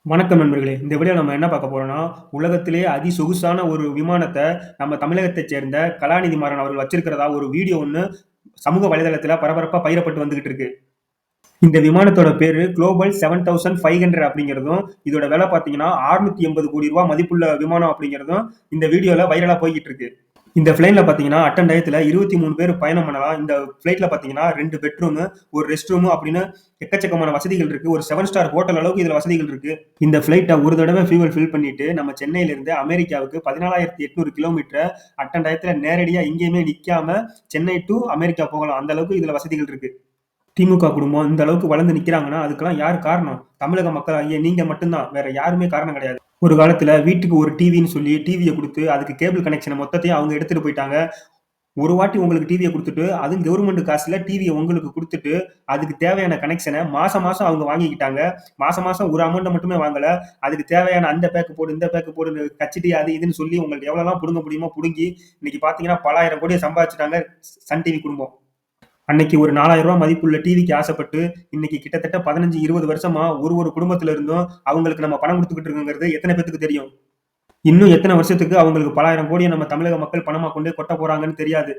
வணக்கம் நண்பர்களே. இந்த வீடியோல நம்ம என்ன பார்க்க போறோம்னா, உலகத்திலேயே சொகுசான ஒரு விமானத்த நம்ம தமிழகத்தைச் சேர்ந்த கலாநிதி மாறன் அவர்கள் வச்சிருக்கிறதா ஒரு வீடியோ ஒண்ணு சமூக வலைதளத்தில பரபரப்பா பகிரப்பட்டு வந்துகிட்டு இருக்கு. இந்த விமானத்தோட பேரு குளோபல் 7500 அப்படிங்கிறதும், இதோட விலை பார்த்தீங்கன்னா ரூ. 680 கோடி மதிப்புள்ள விமானம் அப்படிங்கிறதும் இந்த வீடியோல வைரலா போய்க்கிட்டு இருக்கு. இந்த பிளேன்ல பார்த்தீங்கன்னா, அட்டன் டயத்துல 23 பேர் பயணம் பண்ணலாம். இந்த பிளைட்ல பார்த்தீங்கன்னா 2 பெட்ரூமு, ஒரு ரெஸ்ட் ரூமு அப்படின்னு எக்கச்சக்கமான வசதிகள் இருக்கு. ஒரு 7 ஸ்டார் ஹோட்டல் அளவுக்கு இதுல வசதிகள் இருக்கு. இந்த பிளைட்ட ஒரு தடவ ஃபியூவல் ஃபில் பண்ணிட்டு, நம்ம சென்னையிலிருந்து அமெரிக்காவுக்கு 14,800 கிலோமீட்டர் அட்டன் டயத்துல நேரடியா எங்கேயுமே நிக்காம சென்னை டூ அமெரிக்கா போகலாம். அந்த அளவுக்கு இதுல வசதிகள் இருக்கு. திமுக குடும்பம் இந்த அளவுக்கு வளர்ந்து நிக்கிறாங்கன்னா, அதுக்கெல்லாம் யாரு காரணம்? தமிழக மக்களாகிய நீங்க மட்டும் தான். வேற யாருமே காரணம் கிடையாது. ஒரு காலத்துல வீட்டுக்கு ஒரு டிவின்னு சொல்லி டிவிய குடுத்து, அதுக்கு கேபிள் கனெக்ஷன மொத்தத்தையும் அவங்க எடுத்துட்டு போயிட்டாங்க. ஒரு வாட்டி உங்களுக்கு டிவிய குடுத்துட்டு, அதுவும் கவர்மெண்ட் காசுல டிவிய உங்களுக்கு குடுத்துட்டு, அதுக்கு தேவையான கனெக்ஷன மாசம் மாசம் அவங்க வாங்கிக்கிட்டாங்க. மாசம் மாசம் ஒரு அமௌண்ட்ட மட்டுமே வாங்கல. அதுக்கு தேவையான அந்த பேக் போடு, இந்த பேக் போடுன்னு கச்சிட்டு அது இதுன்னு சொல்லி உங்களுக்கு எவ்வளவுலாம் புடுங்க முடியுமோ புடுங்கி, இன்னைக்கு பார்த்தீங்கன்னா பல ஆயிரம் கோடிய சம்பாதிச்சுட்டாங்க சன் டிவி குடும்பம். அன்னைக்கு ஒரு ரூ. 4000 மதிப்புள்ள டிவிக்கு ஆசைப்பட்டு, இன்னைக்கு கிட்டத்தட்ட 15, 20 வருஷமா ஒரு குடும்பத்துல இருந்தும் அவங்களுக்கு நம்ம பணம் குடுத்துக்கிட்டு இருக்கோங்கிறது எத்தன பேத்துக்கு தெரியும்? இன்னும் எத்தன வருஷத்துக்கு அவங்களுக்கு பல ஆயிரம் கோடிய நம்ம தமிழக மக்கள் பணமா கொண்டு போய் கொட்ட போறாங்கன்னு தெரியாது.